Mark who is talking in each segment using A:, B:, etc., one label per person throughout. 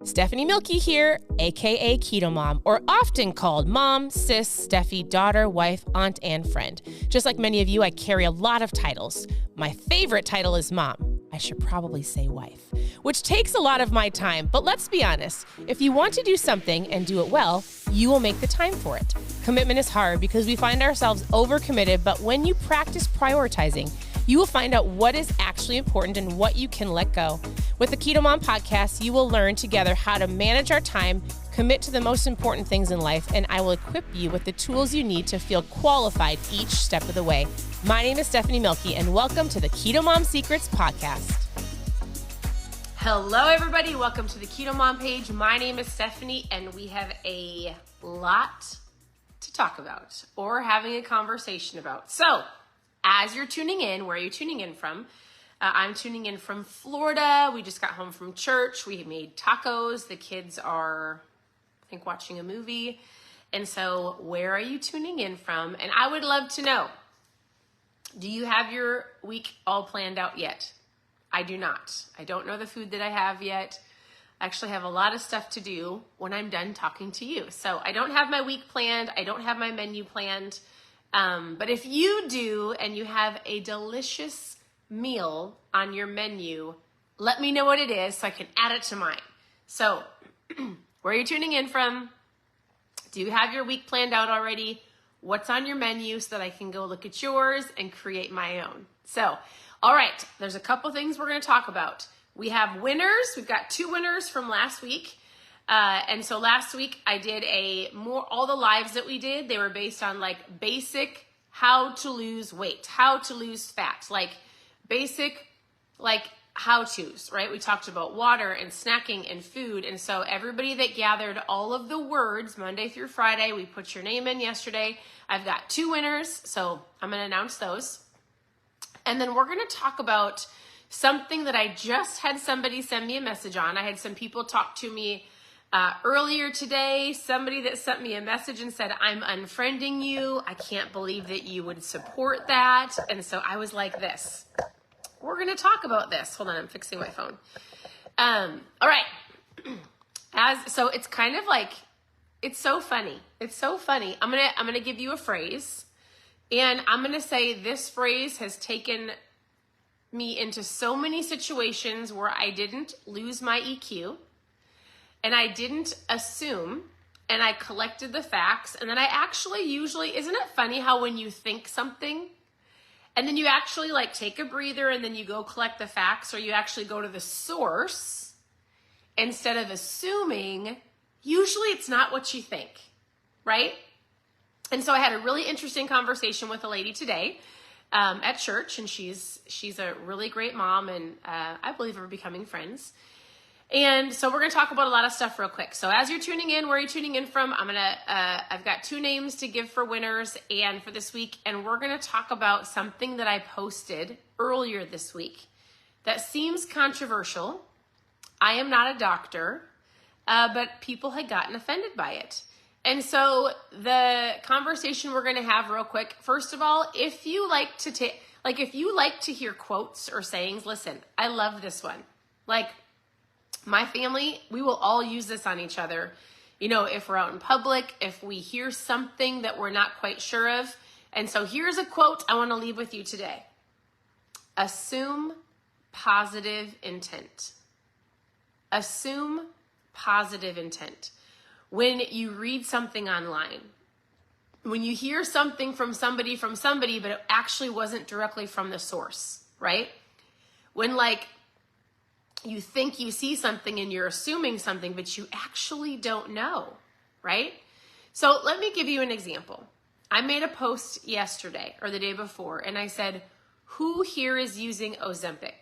A: Stephanie Milky here, aka KetoMom, or often called mom, sis, Steffi, daughter, wife, aunt, and friend. Just like many of you, I carry a lot of titles. My favorite title is mom. I should probably say wife, which takes a lot of my time. But let's be honest, if you want to do something and do it well, you will make the time for it. Commitment is hard because we find ourselves overcommitted, but when you practice prioritizing, you will find out what is actually important and what you can let go. With the KetoMom podcast, you will learn together how to manage our time, commit to the most important things in life, and I will equip you with the tools you need to feel qualified each step of the way. My name is Stephanie Milky, and welcome to the KetoMom Secrets podcast. Hello, everybody. Welcome to the KetoMom page. My name is Stephanie, and we have a lot to talk about or having a conversation about. So, as you're tuning in, where are you tuning in from? I'm tuning in from Florida. We just got home from church. We made tacos. The kids are, I think, watching a movie. And so where are you tuning in from? And I would love to know, do you have your week all planned out yet? I do not. I don't know the food that I have yet. I actually have a lot of stuff to do when I'm done talking to you. So I don't have my week planned. I don't have my menu planned. But if you do and you have a delicious meal on your menu, let me know what it is so I can add it to mine. So where are you tuning in from? Do you have your week planned out already? What's on your menu so that I can go look at yours and create my own? So, all right, there's a couple things we're going to talk about. We have winners. We've got 2 winners from last week. And so last week I did all the lives that we did, they were based on like basic how to lose weight, how to lose fat, like basic, like how-tos, right? We talked about water and snacking and food. And so everybody that gathered all of the words Monday through Friday, we put your name in yesterday. I've got 2 winners. So I'm going to announce those. And then we're going to talk about something that I just had somebody send me a message on. I had some people talk to me earlier today, somebody that sent me a message and said, I'm unfriending you. I can't believe that you would support that. And so I was like this. We're going to talk about this. Hold on, I'm fixing my phone. All right. So it's kind of like, it's so funny. It's so funny. I'm going to give you a phrase, and I'm going to say this phrase has taken me into so many situations where I didn't lose my EQ. And I didn't assume, and I collected the facts, and then I actually usually, isn't it funny how when you think something, and then you actually like take a breather, and then you go collect the facts, or you actually go to the source, instead of assuming, usually it's not what you think, right? And so I had a really interesting conversation with a lady today at church, and she's a really great mom, and I believe we're becoming friends. And so we're going to talk about a lot of stuff real quick. So as you're tuning in, where are you tuning in from? I've got 2 names to give for winners and for this week. And we're going to talk about something that I posted earlier this week that seems controversial. I am not a doctor, but people had gotten offended by it. And so the conversation we're going to have real quick, first of all, if you like to hear quotes or sayings, listen, I love this one. Like, my family, we will all use this on each other. You know, if we're out in public, if we hear something that we're not quite sure of. And so here's a quote I want to leave with you today. Assume positive intent. Assume positive intent. When you read something online, when you hear something from somebody, but it actually wasn't directly from the source, right? When you think you see something and you're assuming something, but you actually don't know, right? So let me give you an example. I made a post yesterday or the day before, and I said, who here is using Ozempic,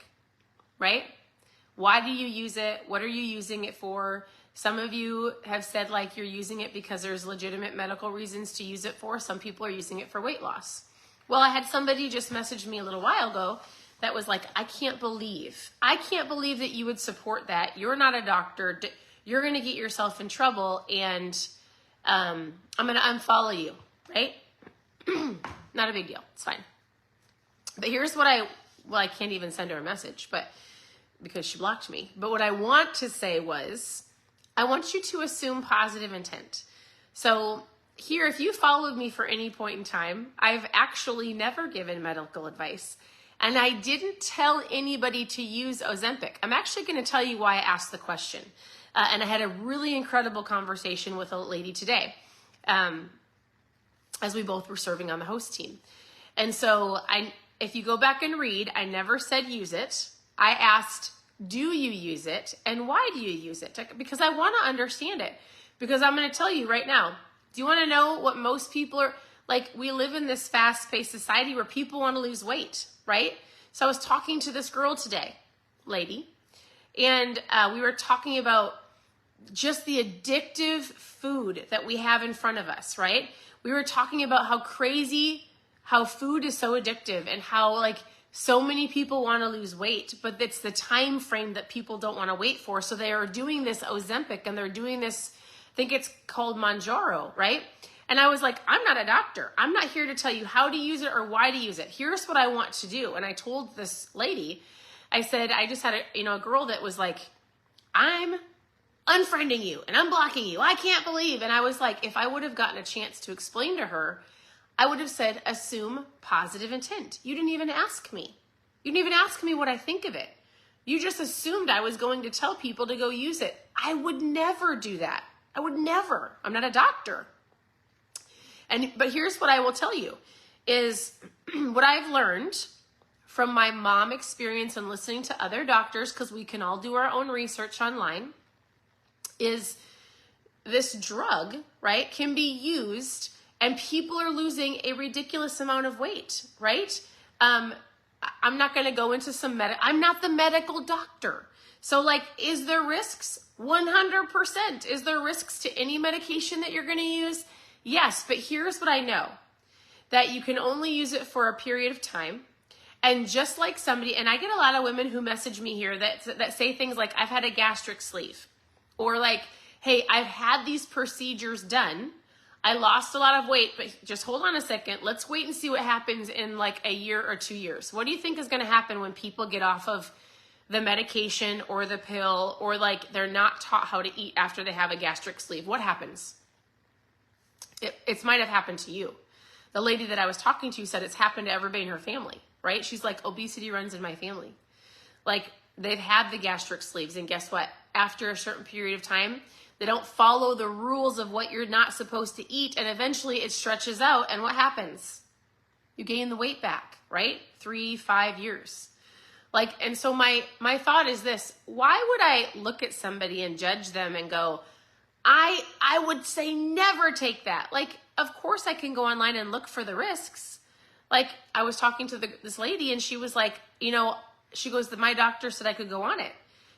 A: right? Why do you use it? What are you using it for? Some of you have said like you're using it because there's legitimate medical reasons to use it for. Some people are using it for weight loss. Well, I had somebody just message me a little while ago that was like, I can't believe that you would support that. You're not a doctor. You're going to get yourself in trouble, and I'm going to unfollow you, right? Not a big deal. It's fine. But here's what I can't even send her a message, but because she blocked me. But what I want to say was, I want you to assume positive intent. So here, if you followed me for any point in time, I've actually never given medical advice. And I didn't tell anybody to use Ozempic. I'm actually going to tell you why I asked the question. And I had a really incredible conversation with a lady today, as we both were serving on the host team. And so if you go back and read, I never said use it. I asked, do you use it? And why do you use it? Because I want to understand it. Because I'm going to tell you right now, do you want to know what most people are, like, we live in this fast-paced society where people want to lose weight, right? So I was talking to this girl today, lady, and we were talking about just the addictive food that we have in front of us, right? We were talking about how food is so addictive and how, like, so many people want to lose weight, but it's the time frame that people don't want to wait for. So they are doing this Ozempic and they're doing this, I think it's called Mounjaro, right? And I was like, I'm not a doctor. I'm not here to tell you how to use it or why to use it. Here's what I want to do. And I told this lady, I said, I just had a girl that was like, I'm unfriending you and I'm blocking you. I can't believe. And I was like, if I would have gotten a chance to explain to her, I would have said, assume positive intent. You didn't even ask me. You didn't even ask me what I think of it. You just assumed I was going to tell people to go use it. I would never do that. I would never. I'm not a doctor. But here's what I will tell you is what I've learned from my mom experience and listening to other doctors, because we can all do our own research online, is this drug, right, can be used and people are losing a ridiculous amount of weight, right? I'm not going to go into I'm not the medical doctor. So, like, is there risks? 100%. Is there risks to any medication that you're going to use? Yes, but here's what I know. That you can only use it for a period of time. And just like somebody, and I get a lot of women who message me here that say things like, I've had a gastric sleeve. Or like, hey, I've had these procedures done. I lost a lot of weight, but just hold on a second. Let's wait and see what happens in like a year or 2 years. What do you think is going to happen when people get off of the medication or the pill, or like they're not taught how to eat after they have a gastric sleeve? What happens? It might have happened to you. The lady that I was talking to said it's happened to everybody in her family, right? She's like, obesity runs in my family. Like, they've had the gastric sleeves, and guess what? After a certain period of time, they don't follow the rules of what you're not supposed to eat, and eventually it stretches out, and what happens? You gain the weight back, right? 3-5 years. Like, and so my thought is this: why would I look at somebody and judge them and go, I would say never take that? Like, of course I can go online and look for the risks. Like, I was talking to this lady, and she was like, she goes, my doctor said I could go on it.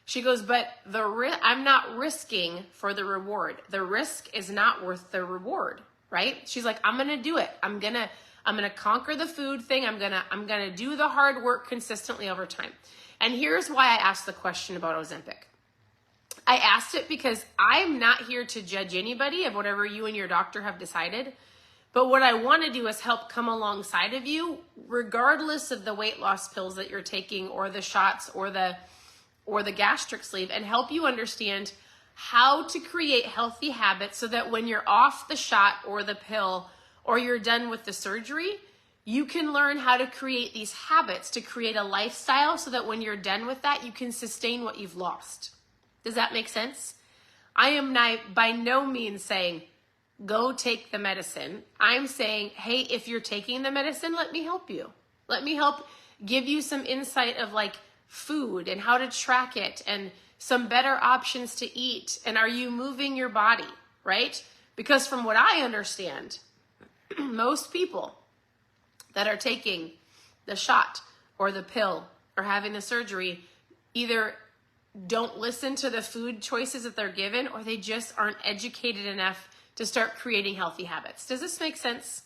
A: She goes, but I'm not risking for the reward. The risk is not worth the reward, right? She's like, I'm going to do it. I'm going to conquer the food thing. I'm going to do the hard work consistently over time. And here's why I asked the question about Ozempic. I asked it because I'm not here to judge anybody of whatever you and your doctor have decided. But what I want to do is help come alongside of you, regardless of the weight loss pills that you're taking or the shots or the gastric sleeve, and help you understand how to create healthy habits so that when you're off the shot or the pill or you're done with the surgery, you can learn how to create these habits to create a lifestyle so that when you're done with that, you can sustain what you've lost. Does that make sense? I am by no means saying, go take the medicine. I'm saying, hey, if you're taking the medicine, let me help you. Let me help give you some insight of like food and how to track it and some better options to eat. And are you moving your body, right? Because from what I understand, most people that are taking the shot or the pill or having the surgery either don't listen to the food choices that they're given, or they just aren't educated enough to start creating healthy habits. Does this make sense?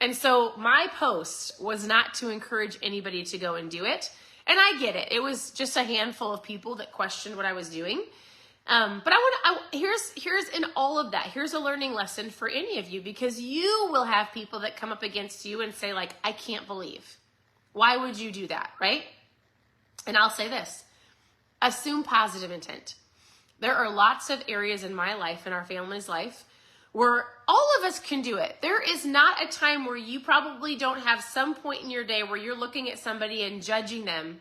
A: And so my post was not to encourage anybody to go and do it. And I get it. It was just a handful of people that questioned what I was doing. But here's in all of that, here's a learning lesson for any of you, because you will have people that come up against you and say like, I can't believe. Why would you do that, right? And I'll say this: assume positive intent. There are lots of areas in my life, in our family's life, where all of us can do it. There is not a time where you probably don't have some point in your day where you're looking at somebody and judging them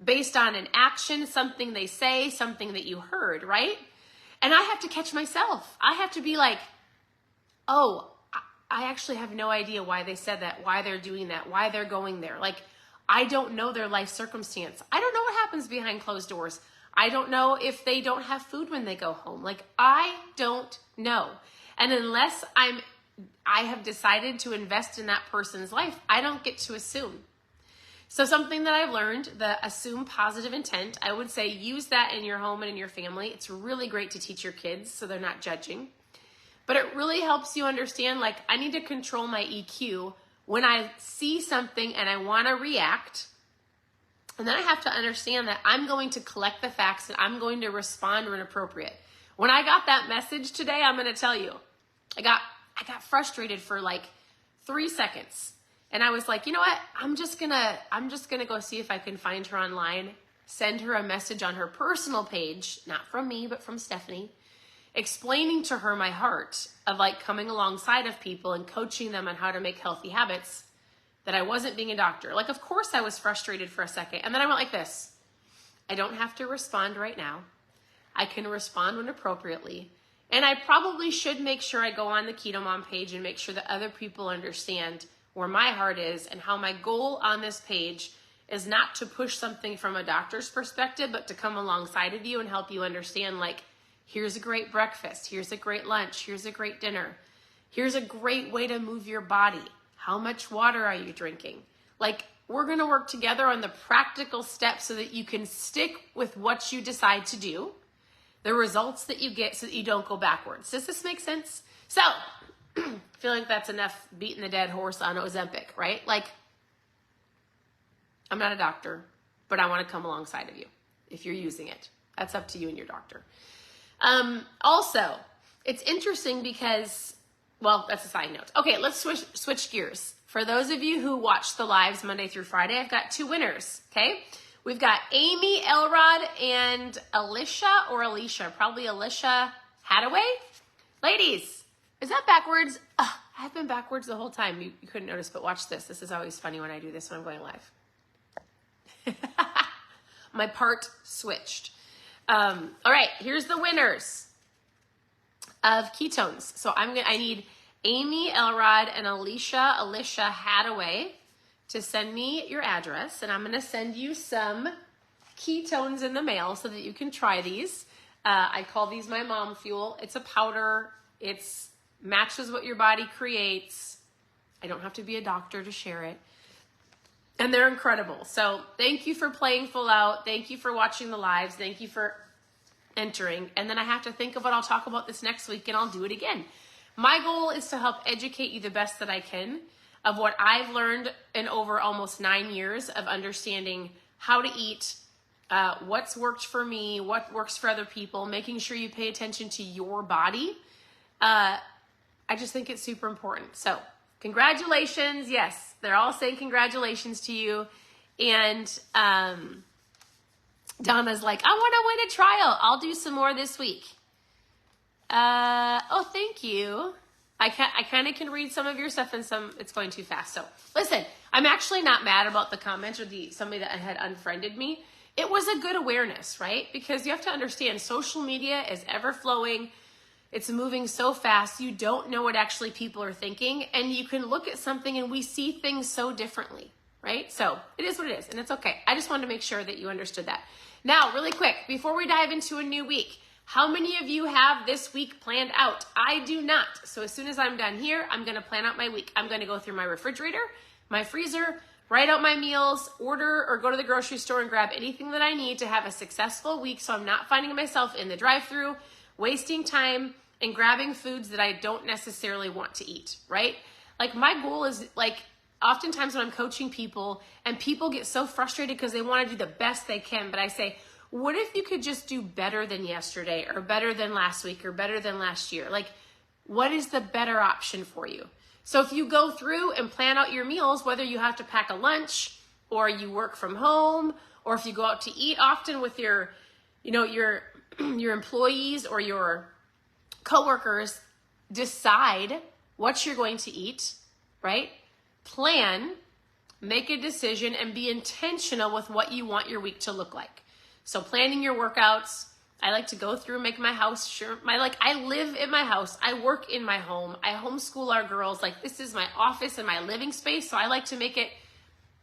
A: based on an action, something they say, something that you heard, right? And I have to catch myself. I have to be like, oh, I actually have no idea why they said that, why they're doing that, why they're going there. Like, I don't know their life circumstance. I don't know what happens behind closed doors. I don't know if they don't have food when they go home. Like, I don't know. And unless I have decided to invest in that person's life, I don't get to assume. So something that I've learned, the assume positive intent, I would say use that in your home and in your family. It's really great to teach your kids so they're not judging. But it really helps you understand, like, I need to control my EQ when I see something and I want to react. And then I have to understand that I'm going to collect the facts and I'm going to respond when appropriate. When I got that message today, I'm going to tell you, I got frustrated for like 3 seconds. And I was like, you know what? I'm just gonna go see if I can find her online, send her a message on her personal page, not from me, but from Stephanie, explaining to her my heart of like coming alongside of people and coaching them on how to make healthy habits, that I wasn't being a doctor. Like, of course I was frustrated for a second. And then I went like this. I don't have to respond right now. I can respond when appropriately. And I probably should make sure I go on the KetoMom page and make sure that other people understand where my heart is and how my goal on this page is not to push something from a doctor's perspective, but to come alongside of you and help you understand, like, here's a great breakfast, here's a great lunch, here's a great dinner, here's a great way to move your body. How much water are you drinking? Like, we're going to work together on the practical steps so that you can stick with what you decide to do, the results that you get so that you don't go backwards. Does this make sense? So, I feel like that's enough beating the dead horse on Ozempic, right? Like, I'm not a doctor, but I want to come alongside of you if you're using it. That's up to you and your doctor. Also, it's interesting because, well, that's a side note. Okay, let's switch gears. For those of you who watch the lives Monday through Friday, I've got 2 winners, okay? We've got Amy Elrod and Alicia, probably Alicia Hadaway. Ladies, is that backwards? I've been backwards the whole time. You couldn't notice, but watch this. This is always funny when I do this when I'm going live. My part switched. All right, here's the winners of ketones. So I need Amy Elrod and Alicia Hadaway to send me your address, and I'm going to send you some ketones in the mail so that you can try these. I call these my mom fuel. It's a powder. It's matches what your body creates. I don't have to be a doctor to share it. And they're incredible. So thank you for playing full out. Thank you for watching the lives. Thank you for entering. And then I have to think of what I'll talk about this next week, and I'll do it again. My goal is to help educate you the best that I can of what I've learned in over almost 9 years of understanding how to eat, what's worked for me, what works for other people, making sure you pay attention to your body. I just think it's super important. So congratulations. Yes, they're all saying congratulations to you. And Donna's like, I want to win a trial. I'll do some more this week. Oh, thank you. I kind of can read some of your stuff and some it's going too fast. So listen, I'm actually not mad about the comments or somebody that had unfriended me. It was a good awareness, right? Because you have to understand social media is ever flowing. It's moving so fast. You don't know what actually people are thinking, and you can look at something and we see things so differently, right? So it is what it is, and it's okay. I just wanted to make sure that you understood that. Now, really quick, before we dive into a new week, how many of you have this week planned out? I do not. So as soon as I'm done here, I'm going to plan out my week. I'm going to go through my refrigerator, my freezer, write out my meals, order or go to the grocery store and grab anything that I need to have a successful week so I'm not finding myself in the drive-thru, wasting time and grabbing foods that I don't necessarily want to eat, right? Like my goal is like oftentimes when I'm coaching people and people get so frustrated because they want to do the best they can, but I say, what if you could just do better than yesterday or better than last week or better than last year? Like, what is the better option for you? So if you go through and plan out your meals, whether you have to pack a lunch or you work from home, or if you go out to eat often with your your employees or your coworkers decide what you're going to eat, right? Plan, make a decision, and be intentional with what you want your week to look like. So planning your workouts, I like to go through, make my house sure. I live in my house. I work in my home. I homeschool our girls. Like, this is my office and my living space. So I like to make it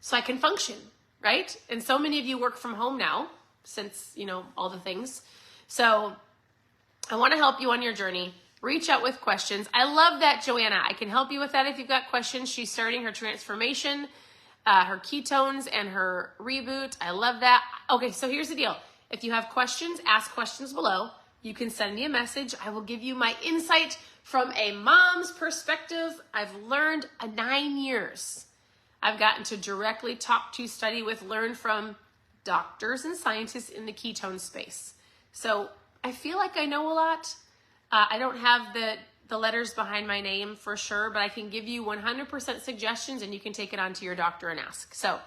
A: so I can function, right? And so many of you work from home now since, all the things. So I want to help you on your journey. Reach out with questions. I love that, Joanna. I can help you with that if you've got questions. She's starting her transformation, her ketones, and her reboot. I love that. Okay, so here's the deal. If you have questions, ask questions below. You can send me a message. I will give you my insight from a mom's perspective. I've learned 9 years. I've gotten to directly talk to, study with, learn from doctors and scientists in the ketone space. So I feel like I know a lot. I don't have the letters behind my name for sure, but I can give you 100% suggestions, and you can take it on to your doctor and ask. So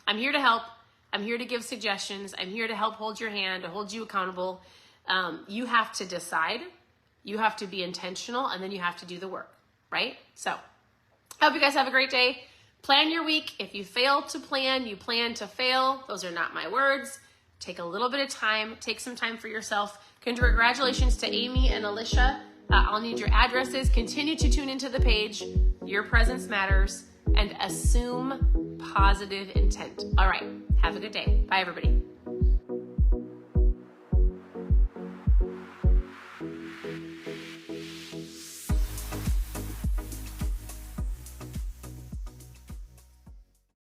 A: I'm here to help. I'm here to give suggestions. I'm here to help hold your hand, to hold you accountable. You have to decide. You have to be intentional, and then you have to do the work, right? So I hope you guys have a great day. Plan your week. If you fail to plan, you plan to fail. Those are not my words. Take a little bit of time. Take some time for yourself. Congratulations to Amy and Alicia. I'll need your addresses. Continue to tune into the page. Your presence matters. And assume positive intent. All right. Have a good day. Bye, everybody.